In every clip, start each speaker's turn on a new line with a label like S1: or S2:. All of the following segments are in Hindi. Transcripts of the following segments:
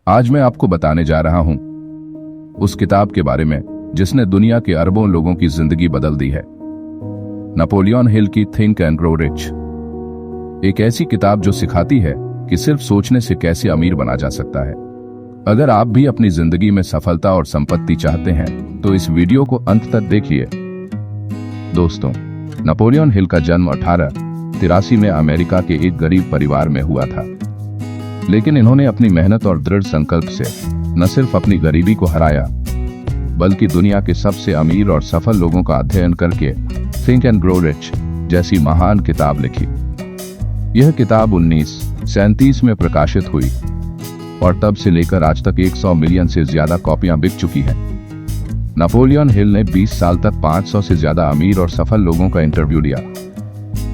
S1: आज मैं आपको बताने जा रहा हूं उस किताब के बारे में जिसने दुनिया के अरबों लोगों की जिंदगी बदल दी है। नेपोलियन हिल की थिंक एंड ग्रो रिच, एक ऐसी किताब जो सिखाती है कि सिर्फ सोचने से कैसे अमीर बना जा सकता है। अगर आप भी अपनी जिंदगी में सफलता और संपत्ति चाहते हैं तो इस वीडियो को अंत तक देखिए। दोस्तों, नेपोलियन हिल का जन्म 1883 में अमेरिका के एक गरीब परिवार में हुआ था, लेकिन इन्होंने अपनी मेहनत और दृढ़ संकल्प से न सिर्फ अपनी गरीबी को हराया बल्कि दुनिया के सबसे अमीर और सफल लोगों का अध्ययन करके थिंक एंड ग्रो रिच जैसी महान किताब लिखी। यह किताब 1937 में प्रकाशित हुई और तब से लेकर आज तक 100 मिलियन से ज्यादा कॉपियां बिक चुकी हैं। नेपोलियन हिल ने 20 साल तक 500 से ज्यादा अमीर और सफल लोगों का इंटरव्यू लिया,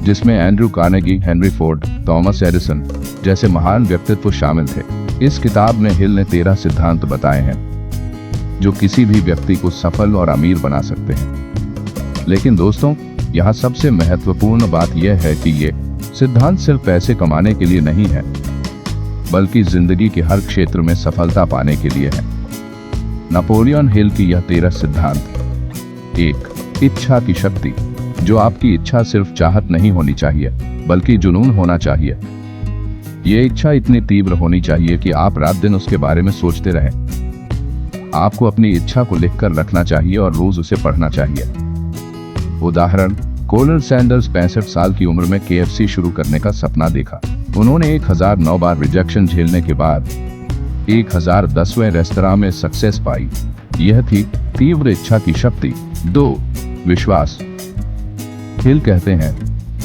S1: जिसमें Andrew Carnegie, Henry Ford, Thomas Edison जैसे महान व्यक्तित्व शामिल थे। इस किताब में हिल ने 13 सिद्धांत बताए हैं जो किसी भी व्यक्ति को सफल और अमीर बना सकते हैं। लेकिन दोस्तों, यहाँ सबसे महत्वपूर्ण बात यह है कि ये सिद्धांत सिर्फ पैसे कमाने के लिए नहीं है, बल्कि जिंदगी के हर क्षेत्र में सफलता पाने के लिए है। नेपोलियन हिल की यह 13 सिद्धांत। 1. इच्छा की शक्ति। जो आपकी इच्छा सिर्फ चाहत नहीं होनी चाहिए बल्कि जुनून होना चाहिए। ये इच्छा इतनी तीव्र होनी चाहिए कि आप रात दिन उसके बारे में सोचते रहें। आपको अपनी इच्छा को लिखकर रखना चाहिए और रोज उसे पढ़ना चाहिए। उदाहरण, कोलोनेल सैंडर्स 65 साल की उम्र में KFC शुरू करने का सपना देखा। उन्होंने 1009 बार रिजेक्शन झेलने के बाद 1010वें रेस्तरां में सक्सेस पाई। यह थी तीव्र इच्छा की शक्ति। 2. विश्वास। हिल कहते हैं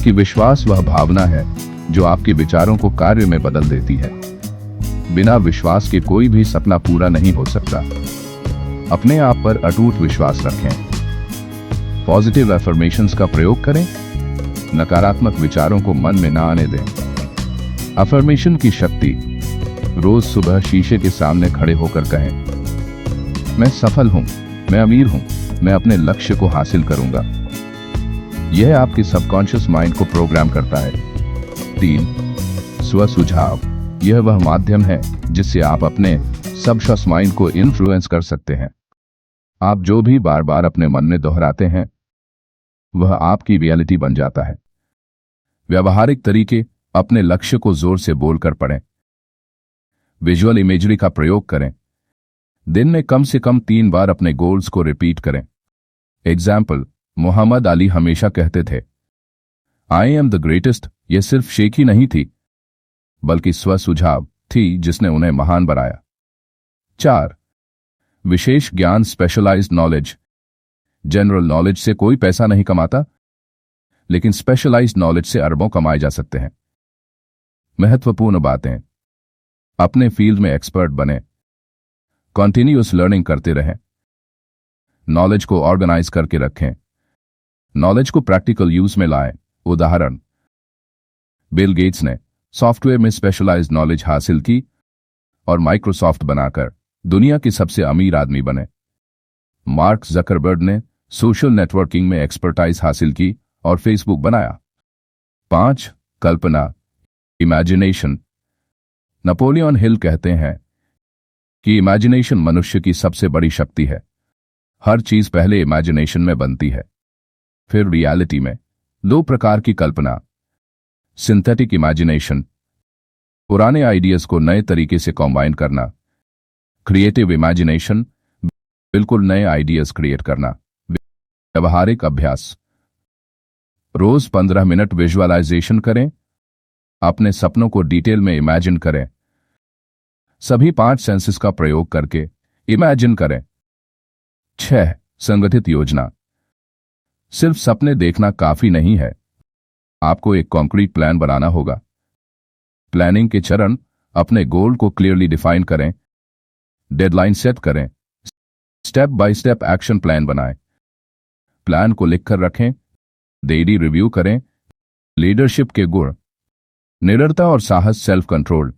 S1: कि विश्वास वह भावना है जो आपके विचारों को कार्य में बदल देती है। बिना विश्वास के कोई भी सपना पूरा नहीं हो सकता। अपने आप पर अटूट विश्वास रखें। पॉजिटिव अफर्मेशंस का प्रयोग करें। नकारात्मक विचारों को मन में ना आने दें। अफर्मेशन की शक्ति। रोज सुबह शीशे के सामने खड़े होकर कहें, मैं सफल हूं, मैं अमीर हूं, मैं अपने लक्ष्य को हासिल करूंगा। यह आपके सबकॉन्शियस माइंड को प्रोग्राम करता है। 3. स्व सुझाव। यह वह माध्यम है जिससे आप अपने सबकॉन्शियस माइंड को इन्फ्लुएंस कर सकते हैं। आप जो भी बार बार अपने मन में दोहराते हैं वह आपकी रियलिटी बन जाता है। व्यावहारिक तरीके। अपने लक्ष्य को जोर से बोलकर पढ़ें। विजुअल इमेजरी का प्रयोग करें। दिन में कम से कम 3 बार अपने गोल्स को रिपीट करें। एग्जाम्पल, मोहम्मद अली हमेशा कहते थे, आई एम द ग्रेटेस्ट। यह सिर्फ शेख ही नहीं थी बल्कि स्व सुझाव थी जिसने उन्हें महान बनाया। 4. विशेष ज्ञान, स्पेशलाइज्ड नॉलेज। जनरल नॉलेज से कोई पैसा नहीं कमाता, लेकिन स्पेशलाइज्ड नॉलेज से अरबों कमाए जा सकते हैं। महत्वपूर्ण बातें। अपने फील्ड में एक्सपर्ट बने। कॉन्टिन्यूअस लर्निंग करते रहें। नॉलेज को ऑर्गेनाइज करके रखें। नॉलेज को प्रैक्टिकल यूज में लाएं। उदाहरण, बिल गेट्स ने सॉफ्टवेयर में स्पेशलाइज्ड नॉलेज हासिल की और माइक्रोसॉफ्ट बनाकर दुनिया के सबसे अमीर आदमी बने। मार्क जकरबर्ग ने सोशल नेटवर्किंग में एक्सपर्टाइज हासिल की और फेसबुक बनाया। 5. कल्पना, इमेजिनेशन। नेपोलियन हिल कहते हैं कि इमेजिनेशन मनुष्य की सबसे बड़ी शक्ति है। हर चीज पहले इमेजिनेशन में बनती है, फिर रियलिटी में। 2 प्रकार की कल्पना। सिंथेटिक इमेजिनेशन, पुराने आइडियाज को नए तरीके से कॉम्बाइन करना। क्रिएटिव इमेजिनेशन, बिल्कुल नए आइडियाज क्रिएट करना। व्यवहारिक अभ्यास, रोज 15 मिनट विजुअलाइजेशन करें। अपने सपनों को डिटेल में इमेजिन करें। सभी 5 सेंसेस का प्रयोग करके इमेजिन करें। 6. संगठित योजना। सिर्फ सपने देखना काफी नहीं है, आपको एक कॉन्क्रीट प्लान बनाना होगा। प्लानिंग के चरण। अपने गोल को क्लियरली डिफाइन करें। डेडलाइन सेट करें। Step by step action plan बनाएं। प्लान को लिखकर रखें। डेली रिव्यू करें। लीडरशिप के गुण। निडरता और साहस, सेल्फ कंट्रोल।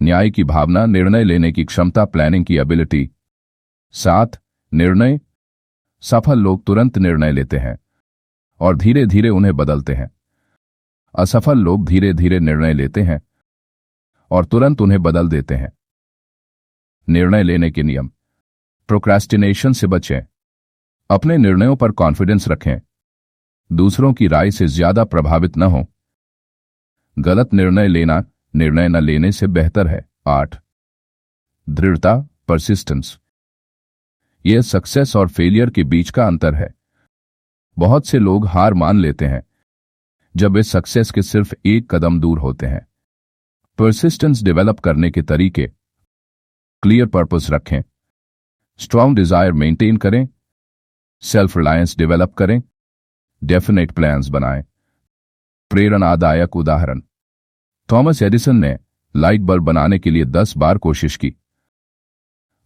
S1: न्याय की भावना, निर्णय लेने की क्षमता, प्लानिंग की एबिलिटी। 7. निर्णय। सफल लोग तुरंत निर्णय लेते हैं और धीरे धीरे उन्हें बदलते हैं। असफल लोग धीरे धीरे निर्णय लेते हैं और तुरंत उन्हें बदल देते हैं। निर्णय लेने के नियम। प्रोक्रेस्टिनेशन से बचें। अपने निर्णयों पर कॉन्फिडेंस रखें। दूसरों की राय से ज्यादा प्रभावित न हो। गलत निर्णय न लेने से बेहतर है। 8 दृढ़ता, परसिस्टेंस। यह सक्सेस और फेलियर के बीच का अंतर है। बहुत से लोग हार मान लेते हैं जब वे सक्सेस के सिर्फ एक कदम दूर होते हैं। परसिस्टेंस डेवलप करने के तरीके। क्लियर पर्पस रखें। स्ट्रांग डिजायर मेंटेन करें। सेल्फ रिलायंस डेवलप करें। डेफिनेट प्लान्स बनाएं। प्रेरणादायक उदाहरण। थॉमस एडिसन ने लाइट बल्ब बनाने के लिए 10 बार कोशिश की।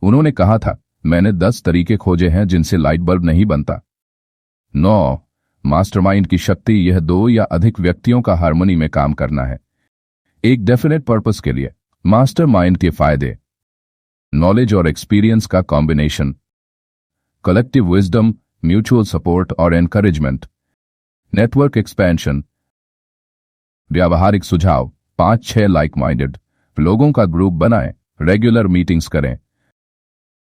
S1: उन्होंने कहा था, मैंने 10 तरीके खोजे हैं जिनसे लाइट बल्ब नहीं बनता। 9 मास्टरमाइंड की शक्ति। यह 2 या अधिक व्यक्तियों का हार्मनी में काम करना है एक डेफिनेट पर्पस के लिए। मास्टरमाइंड के फायदे। नॉलेज और एक्सपीरियंस का combination. Collective wisdom, mutual support और एनकरेजमेंट। Network expansion. व्यावहारिक सुझाव। 5-6 लाइक माइंडेड लोगों का ग्रुप बनाएं। रेगुलर मीटिंग्स करें।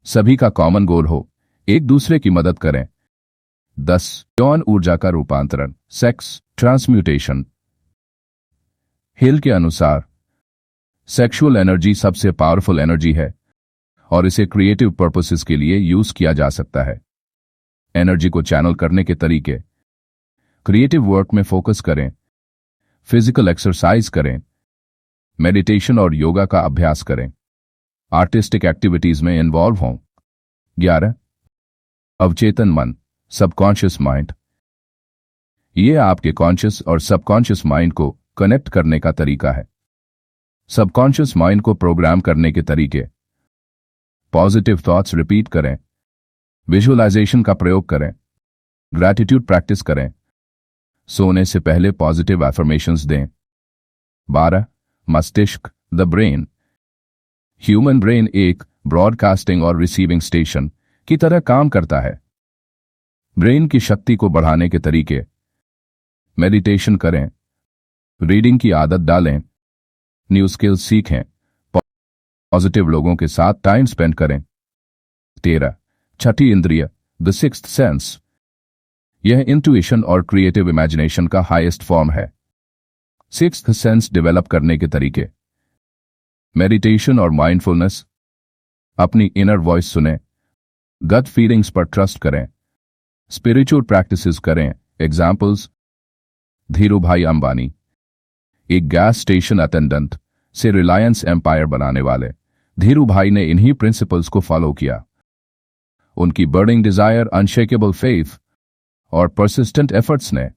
S1: सभी का कॉमन गोल हो। एक दूसरे की मदद करें। 10 यौन ऊर्जा का रूपांतरण, सेक्स ट्रांसम्यूटेशन। हिल के अनुसार सेक्सुअल एनर्जी सबसे पावरफुल एनर्जी है और इसे क्रिएटिव पर्पसेस के लिए यूज किया जा सकता है। एनर्जी को चैनल करने के तरीके। क्रिएटिव वर्क में फोकस करें। फिजिकल एक्सरसाइज करें। मेडिटेशन और योगा का अभ्यास करें। आर्टिस्टिक एक्टिविटीज में इन्वॉल्व हों। 11 अवचेतन मन, सबकॉन्शियस माइंड। यह आपके कॉन्शियस और सबकॉन्शियस माइंड को कनेक्ट करने का तरीका है। सबकॉन्शियस माइंड को प्रोग्राम करने के तरीके। पॉजिटिव थॉट्स रिपीट करें। विजुअलाइजेशन का प्रयोग करें। ग्रैटिट्यूड प्रैक्टिस करें। सोने से पहले पॉजिटिव एफर्मेशंस दें। 12 मस्तिष्क, द ब्रेन। ह्यूमन ब्रेन एक ब्रॉडकास्टिंग और रिसीविंग स्टेशन की तरह काम करता है। ब्रेन की शक्ति को बढ़ाने के तरीके। मेडिटेशन करें। रीडिंग की आदत डालें। न्यू स्किल्स सीखें। पॉजिटिव लोगों के साथ टाइम स्पेंड करें। 13 छठी इंद्रिय, द सिक्स्थ सेंस। यह इंट्यूशन और क्रिएटिव इमेजिनेशन का हाईएस्ट फॉर्म है। सिक्स्थ सेंस डेवलप करने के तरीके। मेडिटेशन और माइंडफुलनेस। अपनी इनर वॉइस सुनें। गट फीलिंग्स पर ट्रस्ट करें। स्पिरिचुअल प्रैक्टिसेस करें। एग्जाम्पल्स। धीरूभाई अंबानी, एक गैस स्टेशन अटेंडेंट से रिलायंस एम्पायर बनाने वाले धीरूभाई ने इन्हीं प्रिंसिपल्स को फॉलो किया। उनकी बर्निंग डिजायर, अनशेकेबल फेथ और परसिस्टेंट एफर्ट्स ने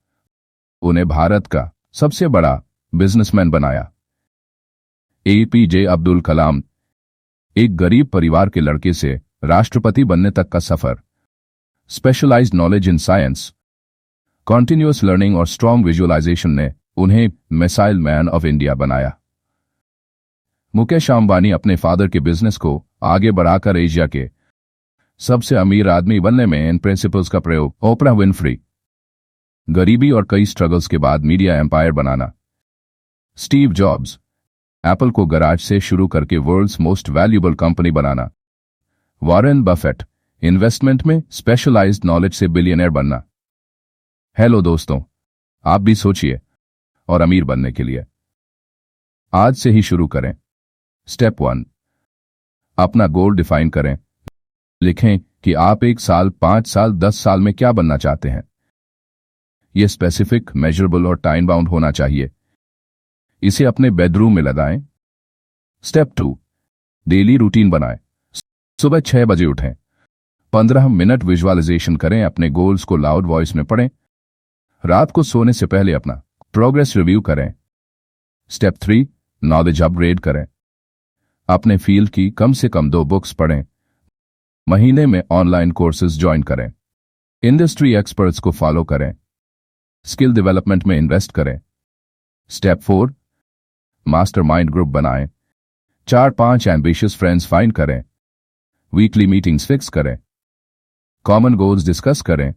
S1: उन्हें भारत का सबसे बड़ा बिजनेसमैन बनाया। एपीजे अब्दुल कलाम, एक गरीब परिवार के लड़के से राष्ट्रपति बनने तक का सफर। Specialised knowledge in science, continuous learning और स्ट्रॉन्ग विजुअलाइजेशन ने उन्हें मिसाइल मैन ऑफ इंडिया बनाया। मुकेश अंबानी अपने फादर के बिजनेस को आगे बढ़ाकर एशिया के सबसे अमीर आदमी बनने में इन प्रिंसिपल्स का प्रयोग। ओपरा विनफ्री, गरीबी और कई स्ट्रगल्स के बाद मीडिया एम्पायर बनाना। स्टीव जॉब्स, एप्पल को गराज से शुरू करके वर्ल्ड्स मोस्ट वैल्यूएबल कंपनी बनाना। वॉरेन बफेट, इन्वेस्टमेंट में स्पेशलाइज्ड नॉलेज से बिलियनर बनना। हेलो दोस्तों, आप भी सोचिए और अमीर बनने के लिए आज से ही शुरू करें। स्टेप 1, अपना गोल डिफाइन करें। लिखें कि आप 1 साल, 5 साल, 10 साल में क्या बनना चाहते हैं। यह स्पेसिफिक, मेजरेबल और टाइम बाउंड होना चाहिए। इसे अपने बेडरूम में लगाएं। स्टेप 2, डेली रूटीन बनाएं। सुबह 6 बजे उठें। 15 मिनट विजुअलाइजेशन करें। अपने गोल्स को लाउड वॉइस में पढ़ें। रात को सोने से पहले अपना प्रोग्रेस रिव्यू करें। स्टेप 3, नॉलेज अपग्रेड करें। अपने फील्ड की कम से कम 2 बुक्स पढ़ें। महीने में ऑनलाइन कोर्सेज ज्वाइन करें। इंडस्ट्री एक्सपर्ट्स को फॉलो करें। स्किल डेवलपमेंट में इन्वेस्ट करें। स्टेप 4, मास्टरमाइंड ग्रुप बनाएं। 4-5 एम्बिशियस फ्रेंड्स फाइंड करें। वीकली मीटिंग्स फिक्स करें। कॉमन गोल्स डिस्कस करें।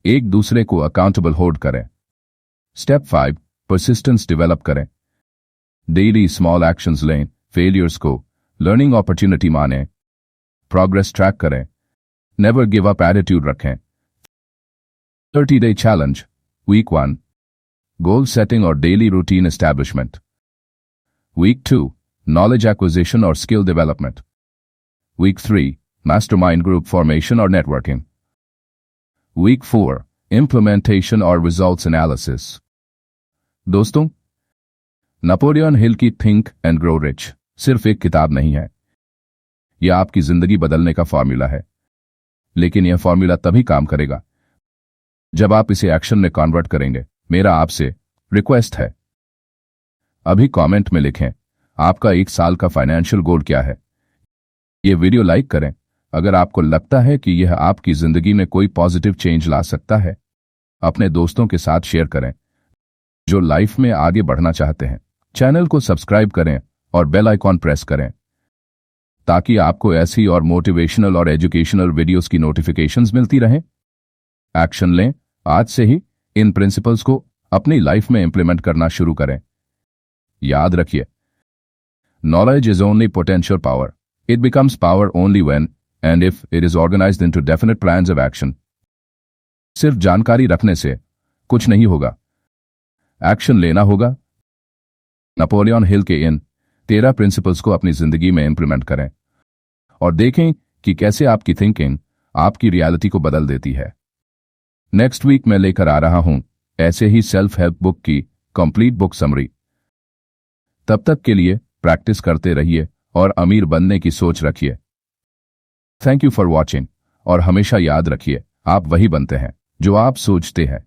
S1: एक दूसरे को अकाउंटेबल होल्ड करें। स्टेप 5, परसिस्टेंस डेवलप करें। डेली स्मॉल एक्शंस लें। फेलियर्स को लर्निंग अपॉर्चुनिटी माने, प्रोग्रेस ट्रैक करें, नेवर गिव अप एटीट्यूड रखें। 30-day challenge. Week 1, goal setting और daily routine establishment. Week 2, knowledge acquisition और skill development. Week 3, mastermind group formation और नेटवर्किंग। वीक 4, इम्प्लीमेंटेशन और रिजल्ट्स एनालिसिस। दोस्तों, नेपोलियन हिल की थिंक एंड ग्रो रिच सिर्फ एक किताब नहीं है। यह आपकी जिंदगी बदलने का फॉर्मूला है, लेकिन यह फॉर्मूला तभी काम करेगा जब आप इसे एक्शन में कन्वर्ट करेंगे। मेरा आपसे रिक्वेस्ट है, अभी कमेंट में लिखें आपका 1 साल का फाइनेंशियल गोल क्या है। यह वीडियो लाइक करें अगर आपको लगता है कि यह आपकी जिंदगी में कोई पॉजिटिव चेंज ला सकता है। अपने दोस्तों के साथ शेयर करें जो लाइफ में आगे बढ़ना चाहते हैं। चैनल को सब्सक्राइब करें और बेल आइकॉन प्रेस करें ताकि आपको ऐसी और मोटिवेशनल और एजुकेशनल वीडियोस की नोटिफिकेशंस मिलती रहें। एक्शन लें, आज से ही इन प्रिंसिपल्स को अपनी लाइफ में इंप्लीमेंट करना शुरू करें। याद रखिए, knowledge is only potential power, it becomes power only when and if it is organised into definite plans of action. सिर्फ जानकारी रखने से कुछ नहीं होगा, एक्शन लेना होगा। नेपोलियन हिल के इन 13 प्रिंसिपल्स को अपनी जिंदगी में इंप्लीमेंट करें और देखें कि कैसे आपकी थिंकिंग आपकी रियलिटी को बदल देती है। नेक्स्ट वीक मैं लेकर आ रहा हूं ऐसे ही सेल्फ हेल्प बुक की कंप्लीट बुक समरी। तब तक के लिए प्रैक्टिस करते रहिए और अमीर बनने की सोच रखिए। थैंक यू फॉर वॉचिंग और हमेशा याद रखिए, आप वही बनते हैं जो आप सोचते हैं।